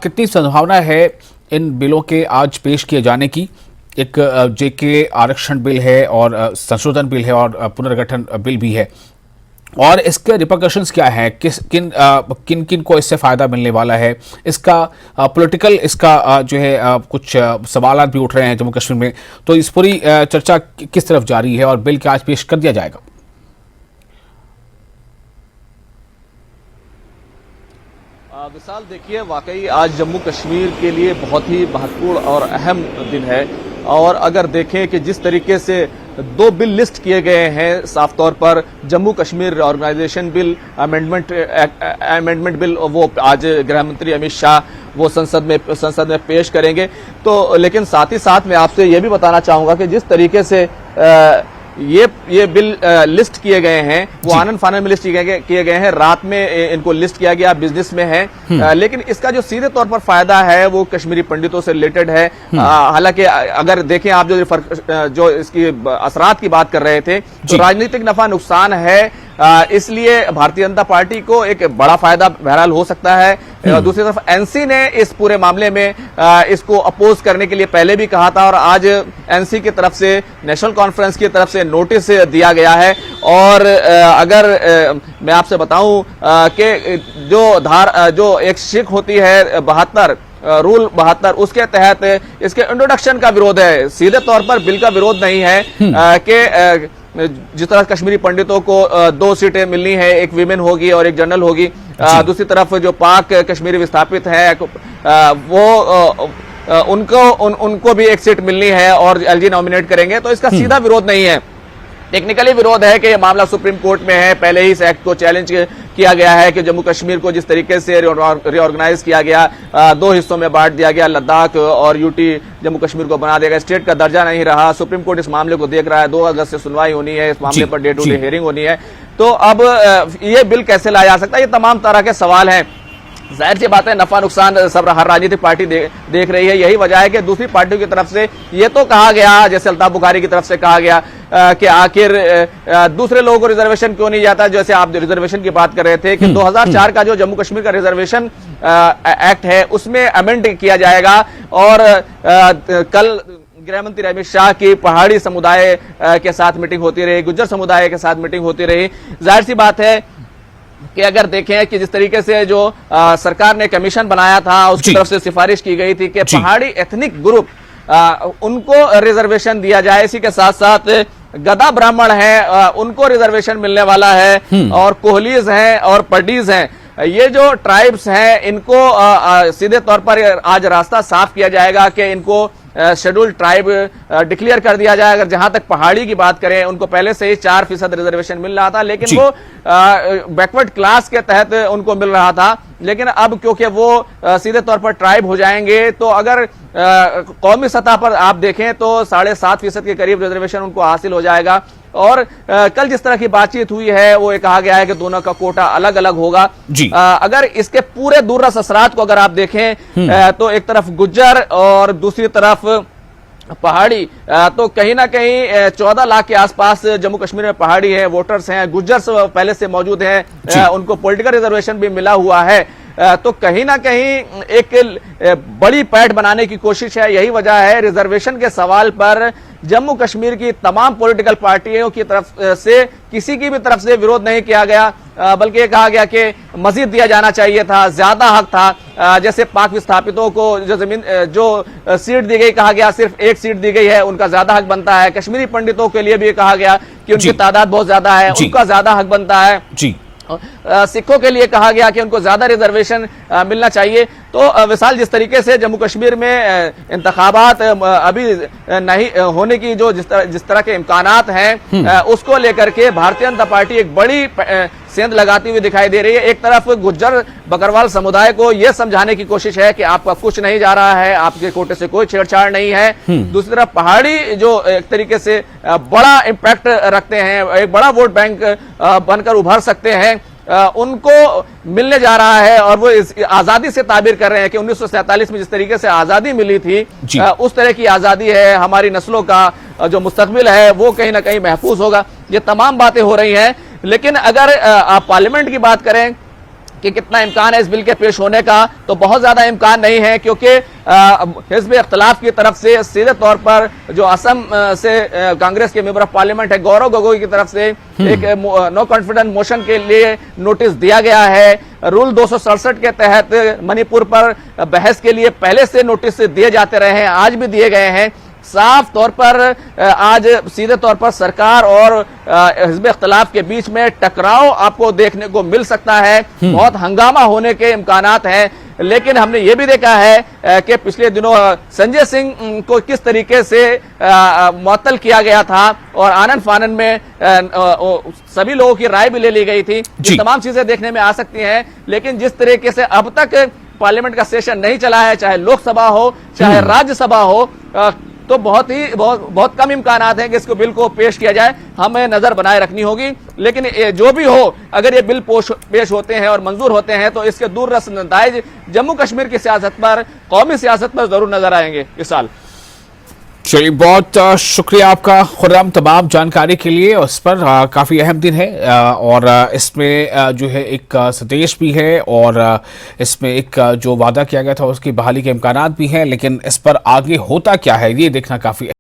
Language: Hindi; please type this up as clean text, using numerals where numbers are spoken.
कितनी संभावना है इन बिलों के आज पेश किए जाने की? एक जेके आरक्षण बिल है और संशोधन बिल है और पुनर्गठन बिल भी है, और इसके रिपरकशंस क्या है? किन किन को इससे फायदा मिलने वाला है? इसका पॉलिटिकल इसका जो है कुछ सवाल भी उठ रहे हैं जम्मू कश्मीर में, तो इस पूरी चर्चा किस तरफ जारी है और बिल क्या आज पेश कर दिया जाएगा? विशाल, देखिए, वाकई आज जम्मू कश्मीर के लिए बहुत ही महत्वपूर्ण और अहम दिन है। और अगर देखें कि जिस तरीके से दो बिल लिस्ट किए गए हैं, साफ तौर पर Jammu Kashmir organisation bill, amendment bill, वो आज गृह मंत्री अमित शाह वो संसद में पेश करेंगे। तो लेकिन साथ ही साथ मैं आपसे ये भी बताना चाहूंगा कि जिस तरीके से ये बिल लिस्ट किए गए हैं, वो आनंद फानन में लिस्ट किए गए हैं, रात में इनको लिस्ट किया गया, बिजनेस में है। लेकिन इसका जो सीधे तौर पर फायदा है वो कश्मीरी पंडितों से रिलेटेड है। हालांकि अगर देखें आप जो इसकी असरात की बात कर रहे थे, तो राजनीतिक नफा नुकसान है, इसलिए भारतीय जनता पार्टी को एक बड़ा फायदा बहरहाल हो सकता है। दूसरी तरफ एनसी ने इस पूरे मामले में इसको अपोज करने के लिए पहले भी कहा था, और आज एनसी की तरफ से, नेशनल कॉन्फ्रेंस की तरफ से नोटिस दिया गया है। और अगर मैं आपसे बताऊं कि जो एक शिक होती है 72 रूल 72, उसके तहत इसके इंट्रोडक्शन का विरोध है, सीधे तौर पर बिल का विरोध नहीं है कि जिस तरह कश्मीरी पंडितों को 2 सीटें मिलनी है, एक वीमेन होगी और एक जनरल होगी। दूसरी तरफ जो पाक कश्मीरी विस्थापित है वो उनको भी एक सीट मिलनी है और एलजी नॉमिनेट करेंगे। तो इसका सीधा विरोध नहीं है, टेक्निकली विरोध है कि यह मामला सुप्रीम कोर्ट में है। पहले ही इस एक्ट को चैलेंज किया गया है कि जम्मू कश्मीर को जिस तरीके से रिऑर्गेनाइज किया गया, 2 हिस्सों में बांट दिया गया, लद्दाख और यूटी जम्मू कश्मीर को बना दिया गया, स्टेट का दर्जा नहीं रहा। सुप्रीम कोर्ट इस मामले को देख रहा है, 2 अगस्त से सुनवाई होनी है, इस मामले per day to day hearing होनी है। तो अब ये बिल कैसे लाया जा सकता है, ये तमाम तरह के सवाल हैं। जाहिर सी बात है, नफा नुकसान सब हर राजनीतिक पार्टी देख रही है। यही वजह है कि दूसरी पार्टियों की तरफ से ये तो कहा गया, जैसे अल्ताफ बुखारी की तरफ से कहा गया कि आखिर दूसरे लोगों को रिजर्वेशन क्यों नहीं जाता। जैसे आप रिजर्वेशन की बात कर रहे थे कि 2004 का जो जम्मू कश्मीर का रिजर्वेशन एक्ट है, उसमें अमेंड किया जाएगा। और कल गृह मंत्री अमित शाह की पहाड़ी समुदाय के साथ मीटिंग होती रही, गुज्जर समुदाय के साथ मीटिंग होती रही। जाहिर सी बात है कि अगर देखें कि जिस तरीके से जो सरकार ने कमीशन बनाया था, उसकी तरफ से सिफारिश की गई थी कि पहाड़ी एथनिक ग्रुप उनको रिजर्वेशन दिया जाए। इसी के साथ साथ गदा ब्राह्मण है, उनको रिजर्वेशन मिलने वाला है, और कोहलीज हैं और पडीज हैं, ये जो ट्राइब्स हैं, इनको सीधे तौर पर आज रास्ता साफ किया जाएगा कि इनको शेड्यूल्ड ट्राइब डिक्लेयर कर दिया जाए। अगर जहां तक पहाड़ी की बात करें, उनको पहले से ही 4% रिजर्वेशन मिल रहा था, लेकिन वो बैकवर्ड क्लास के तहत उनको मिल रहा था। लेकिन अब क्योंकि वो सीधे तौर पर ट्राइब हो जाएंगे, तो अगर कौमी सतह पर आप देखें तो 7.5% के करीब रिजर्वेशन उनको हासिल हो जाएगा। और कल जिस तरह की बातचीत हुई है, वो कहा गया है कि दोनों का कोटा अलग अलग होगा। अगर इसके पूरे दूररस असरात को अगर आप देखें, तो एक तरफ गुज्जर और दूसरी तरफ पहाड़ी, तो कहीं ना कहीं 14 लाख के आसपास जम्मू कश्मीर में पहाड़ी है, वोटर्स हैं, गुज्जर्स पहले से मौजूद हैं, उनको पॉलिटिकल रिजर्वेशन भी मिला हुआ है। तो कहीं ना कहीं एक बड़ी पैठ बनाने की कोशिश है। यही वजह है रिजर्वेशन के सवाल पर जम्मू कश्मीर की तमाम पॉलिटिकल पार्टियों की तरफ से किसी की भी तरफ से विरोध नहीं किया गया, बल्कि ये कहा गया कि मजीद दिया जाना चाहिए था, ज्यादा हक था। जैसे पाक विस्थापितों को जो सीट दी गई, कहा गया सिर्फ 1 सीट दी गई है, उनका ज्यादा हक बनता है। कश्मीरी पंडितों के लिए भी कहा गया कि उनकी तादाद बहुत ज्यादा है, उनका ज्यादा हक बनता है। सिखों के लिए कहा गया कि उनको ज्यादा रिजर्वेशन मिलना चाहिए। तो विशाल, जिस तरीके से जम्मू कश्मीर में इंतखाबात अभी नहीं होने की जिस तरह के इम्कानात हैं, उसको लेकर के भारतीय जनता पार्टी एक बड़ी सेंध लगाती हुई दिखाई दे रही है। एक तरफ गुज्जर बकरवाल समुदाय को यह समझाने की कोशिश है कि आपका कुछ नहीं जा रहा है, आपके कोटे से कोई छेड़छाड़ नहीं है। दूसरी तरफ पहाड़ी जो एक तरीके से बड़ा इम्पैक्ट रखते हैं, एक बड़ा वोट बैंक बनकर उभर सकते हैं, उनको मिलने जा रहा है। और वो इस आजादी से ताबीर कर रहे हैं कि 1947 में जिस तरीके से आजादी मिली थी, उस तरह की आजादी है, हमारी नस्लों का जो मुस्तकबिल है वो कहीं ना कहीं महफूज होगा। ये तमाम बातें हो रही हैं। लेकिन अगर आप पार्लियामेंट की बात करें कि कितना इम्कान है इस बिल के पेश होने का, तो बहुत ज्यादा इम्कान नहीं है, क्योंकि हिज़्ब इख्तिलाफ की तरफ से सीधे तौर पर जो असम से कांग्रेस के मेंबर ऑफ पार्लियामेंट है गौरव गोगोई की तरफ से एक नो कॉन्फिडेंस मोशन के लिए नोटिस दिया गया है। रूल 267 के तहत मणिपुर पर बहस के लिए पहले से नोटिस दिए जाते रहे हैं, आज भी दिए गए हैं। साफ तौर पर आज सीधे तौर पर सरकार और हिज़्ब इख्तिलाफ के बीच में टकराव आपको देखने को मिल सकता है, बहुत हंगामा होने के इम्कानात हैं। लेकिन हमने ये भी देखा है कि पिछले दिनों संजय सिंह को किस तरीके से मुअत्तल किया गया था और आनन फानन में सभी लोगों की राय भी ले ली गई थी। ये तमाम चीजें देखने में आ सकती हैं, लेकिन जिस तरीके से अब तक पार्लियामेंट का सेशन नहीं चला है, चाहे लोकसभा हो चाहे राज्यसभा हो, तो बहुत कम इम्कानात हैं कि इसको बिल को पेश किया जाए। हमें नजर बनाए रखनी होगी। लेकिन जो भी हो, अगर ये बिल पेश होते हैं और मंजूर होते हैं तो इसके दूररस नताइज जम्मू कश्मीर की सियासत पर, कौमी सियासत पर जरूर नजर आएंगे इस साल। चलिए, बहुत शुक्रिया आपका खुर्रम तमाम जानकारी के लिए। उस पर काफ़ी अहम दिन है और इसमें जो है एक संदेश भी है और इसमें एक जो वादा किया गया था उसकी बहाली के इम्कानात भी हैं, लेकिन इस पर आगे होता क्या है ये देखना काफ़ी